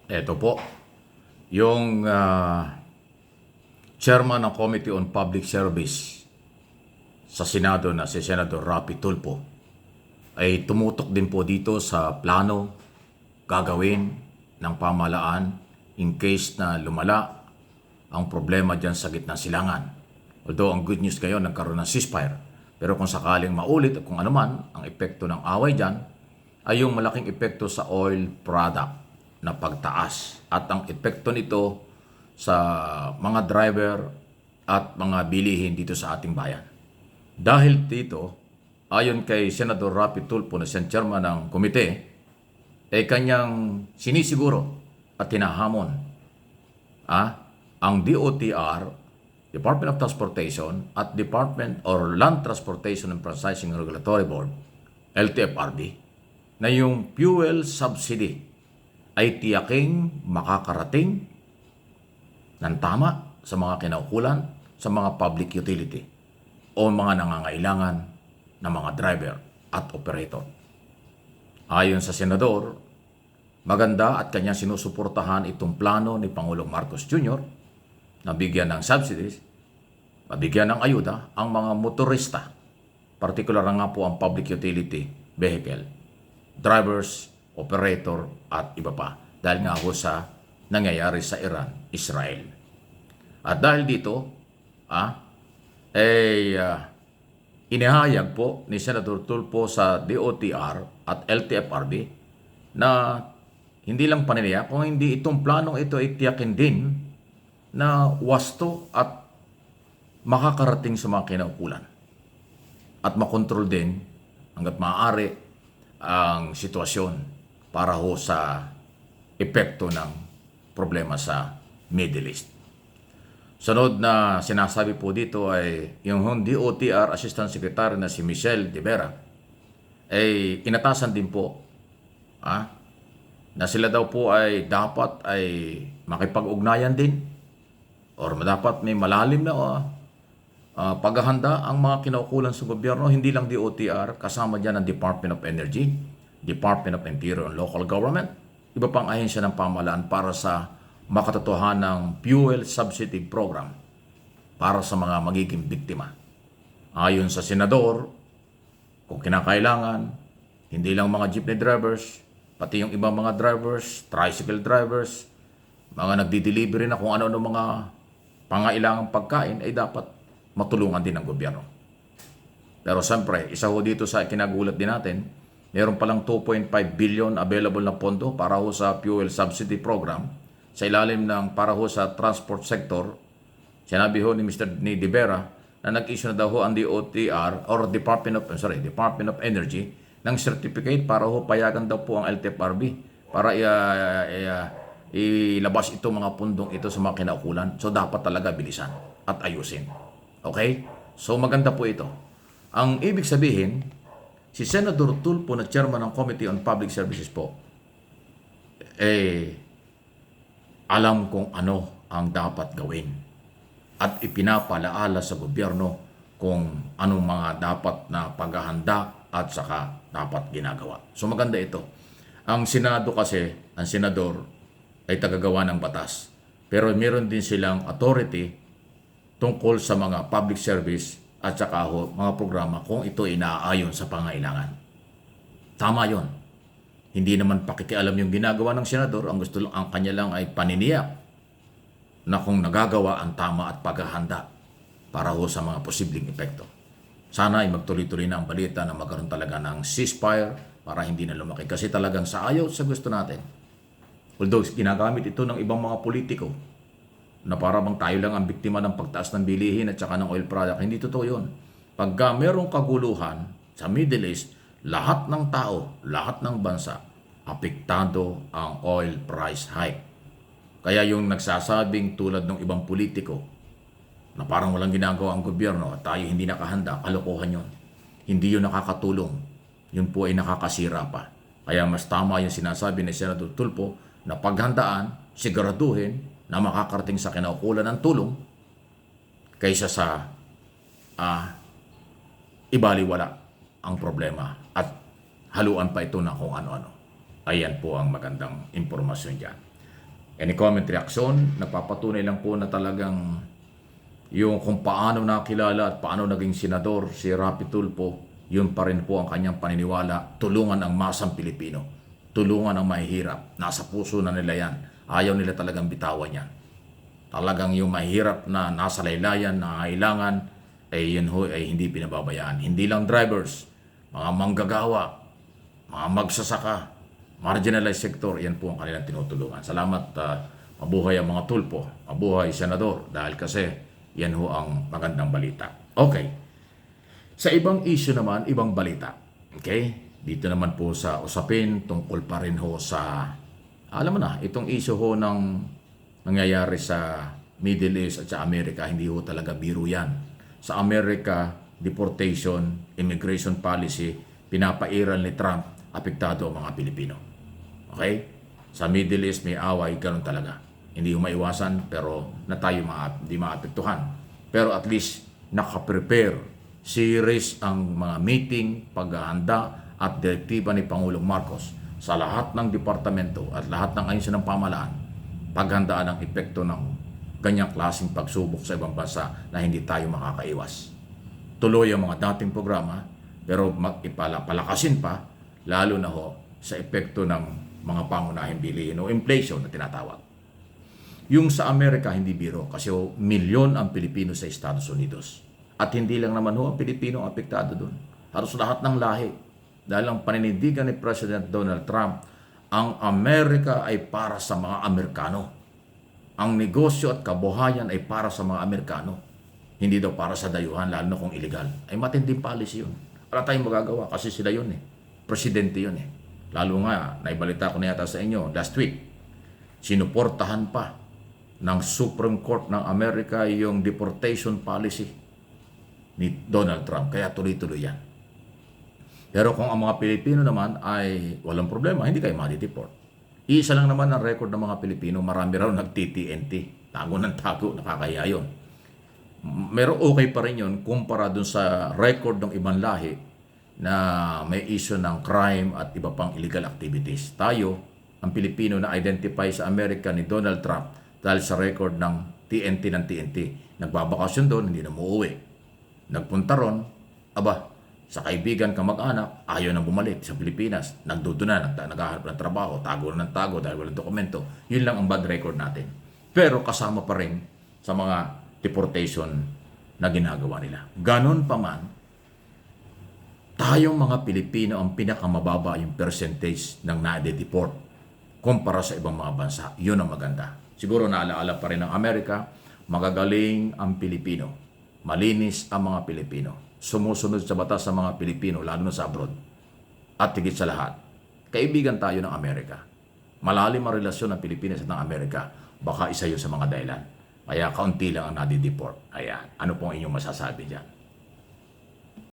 Ito po, yung chairman ng Committee on Public Service sa Senado na si Senator Rapi Tulfo ay tumutok din po dito sa plano gagawin ng pamahalaan in case na lumala ang problema dyan sa gitna silangan. Although ang good news ngayon, nagkaroon ng ceasefire. Pero kung sakaling maulit at kung ano man ang epekto ng away dyan, ay yung malaking epekto sa oil product na pagtaas. At ang epekto nito sa mga driver at mga bilihin dito sa ating bayan. Dahil dito, ayon kay Senator Rapi Tulfo na siyang chairman ng komite, ay kanyang sinisiguro at tinahamon ang DOTR, Department of Transportation, at Department or Land Transportation and Processing Regulatory Board, LTFRB, na yung fuel subsidy ay tiyaking makakarating ng tama sa mga kinaukulan sa mga public utility o mga nangangailangan ng mga driver at operator. Ayon sa senador, maganda at kanyang sinusuportahan itong plano ni Pangulong Marcos Jr. na bigyan ng subsidies, mabigyan ng ayuda ang mga motorista, partikular na nga po ang public utility vehicle, drivers, operator at iba pa, dahil nga po sa nangyayari sa Iran, Israel. At dahil dito, inihayag po ni Senator Tulfo sa DOTR at LTFRB na hindi lang paniniya, kung hindi itong planong ito ay tiyakin din na wasto at makakarating sa mga kinaukulan at makontrol din hanggat maaari ang sitwasyon para ho sa epekto ng problema sa Middle East. Sunod na sinasabi po dito ay yung DOTR Assistant Secretary na si Michelle De Vera ay inatasan din po na sila daw po ay dapat ay makipag-ugnayan din or dapat may malalim na paghahanda ang mga kinaukulan sa gobyerno, hindi lang DOTR, kasama dyan ang Department of Energy, Department of Interior and Local Government, iba pang ahensya ng pamahalaan para sa makatotohanang fuel subsidy program para sa mga magiging biktima. Ayon sa senador, kung kinakailangan, hindi lang mga jeepney drivers, pati yung ibang mga drivers, tricycle drivers, mga nagdi-delivery na kung ano-ano mga pangailangang pagkain ay dapat matulungan din ng gobyerno. Pero siyempre, isa ho dito sa kinagulat din natin, meron palang 2.5 billion available na pondo para ho sa fuel subsidy program sa ilalim ng para ho sa transport sector. Sinabi ho ni Mr. De Vera na nag-issue na daw ho ang DOTR or Department of Energy ng certificate para ho payagan daw po ang LTFRB para ilabas itong mga pundong ito sa mga kinaukulan. So dapat talaga bilisan at ayusin. Okay? So maganda po ito. Ang ibig sabihin, si Senator Tulfo na chairman ng Committee on Public Services po, alam kung ano ang dapat gawin at ipinapalaala sa gobyerno kung anong mga dapat na paghahanda at saka dapat ginagawa. So maganda ito. Ang Senado kasi, ang senador ay tagagawa ng batas. Pero meron din silang authority tungkol sa mga public service at saka mga programa kung ito inaayon sa pangailangan. Tama yon. Hindi naman pakikialam yung ginagawa ng senador. Ang gusto lang, ang kanya lang ay paniniyak na kung nagagawa ang tama at paghahanda para sa mga posibleng epekto. Sana ay magtuloy-tuloy na ang balita na magkaroon talaga ng ceasefire para hindi na lumaki. Kasi talagang sa ayaw sa gusto natin. Although ginagamit ito ng ibang mga politiko na para bang tayo lang ang biktima ng pagtaas ng bilihin at saka ng oil product. Hindi totoo yun. Pagka merong kaguluhan sa Middle East, lahat ng tao, lahat ng bansa, apektado ang oil price hike. Kaya yung nagsasabing tulad ng ibang politiko na parang walang ginagawa ang gobyerno at tayo hindi nakahanda, kalokohan yun. Hindi yun nakakatulong. Yun po ay nakakasira pa. Kaya mas tama yung sinasabi ni Senator Tulfo na paghandaan, siguraduhin na makakarating sa kinaukulan ng tulong kaysa sa ibaliwala ang problema at haluan pa ito na kung ano-ano. Ayan po ang magandang impormasyon dyan. Any comment, reaksyon? Napapatunay lang po na talagang yung kung paano nakilala at paano naging senador si Rapi Tulfo, yun pa rin po ang kanyang paniniwala. Tulungan ang masang Pilipino. Tulungan ang mahihirap. Nasa puso na nila yan. Ayaw nila talagang bitawan yan. Talagang yung mahirap na nasa laylayan na kailangan, yun ho ay hindi pinababayaan. Hindi lang drivers, mga manggagawa, mga magsasaka, marginalized sector, yan po ang kanilang tinutulungan. Salamat, mabuhay ang mga Tulfo, mabuhay senador, dahil kasi yan ho ang magandang balita. Okay, sa ibang issue naman, ibang balita. Okay, dito naman po sa usapin tungkol pa rin ho sa, alam mo na, itong issue ho ng nangyayari sa Middle East at sa Amerika, hindi ho talaga biro yan. Sa Amerika, deportation, immigration policy, pinapairal ni Trump, apektado ang mga Pilipino. Okay? Sa Middle East may away, ganun talaga. Hindi yung maiwasan, pero na tayo di maapektuhan. Pero at least nakaprepare, series ang mga meeting, paghahanda at direktiba ni Pangulong Marcos sa lahat ng departamento at lahat ng ahensya ng pamahalaan, paghandaan ang epekto ng ganyang klaseng pagsubok sa ibang bansa na hindi tayo makakaiwas. Tuloy ang mga dating programa, pero palakasin pa, lalo na ho sa epekto ng mga pangunahing bilihin o inflation na tinatawag. Yung sa Amerika hindi biro kasi milyon ang Pilipino sa Estados Unidos. At hindi lang naman ho ang Pilipino ang apektado doon. Halos lahat ng lahi. Dahil ang paninindigan ni President Donald Trump, ang Amerika ay para sa mga Amerikano. Ang negosyo at kabuhayan ay para sa mga Amerikano. Hindi daw para sa dayuhan, lalo na kung illegal. Ay matinding policy yun. Wala tayong magagawa kasi sila yun eh. Presidente yun eh. Lalo nga, naibalita ko na yata sa inyo last week, sinuportahan pa ng Supreme Court ng Amerika yung deportation policy ni Donald Trump. Kaya tuloy-tuloy yan. Pero kung ang mga Pilipino naman ay walang problema, hindi kayo ma-deport. Isa lang naman ang record ng mga Pilipino, marami raw nag-TTNT. Tago ng tago, nakakaya yun. Pero okay pa rin yun kumpara dun sa record ng ibang lahi na may issue ng crime at iba pang illegal activities. Tayo, ang Pilipino na identify sa Amerika ni Donald Trump dahil sa record ng TNT. Nagbabakasyon doon, hindi na umuwi. Nagpunta ron, sa kaibigan kamag-anak, ayaw na bumalik sa Pilipinas. Nagdudo na, naghahanap ng trabaho, tago na ng tago dahil walang dokumento. Yun lang ang bad record natin. Pero kasama pa rin sa mga deportation na ginagawa nila. Ganon pa man, tayong mga Pilipino ang pinakamababa yung percentage ng na-deport kumpara sa ibang mga bansa. Yun ang maganda. Siguro naalaala pa rin ng Amerika, magagaling ang Pilipino. Malinis ang mga Pilipino. Sumusunod sa batas sa mga Pilipino, lalo na sa abroad. At higit sa lahat, kaibigan tayo ng Amerika. Malalim ang relasyon ng Pilipinas at ng Amerika. Baka isa yun sa mga dahilan. Kaya kaunti lang ang nadi-deport. Ayan. Ano pong inyong masasabi dyan?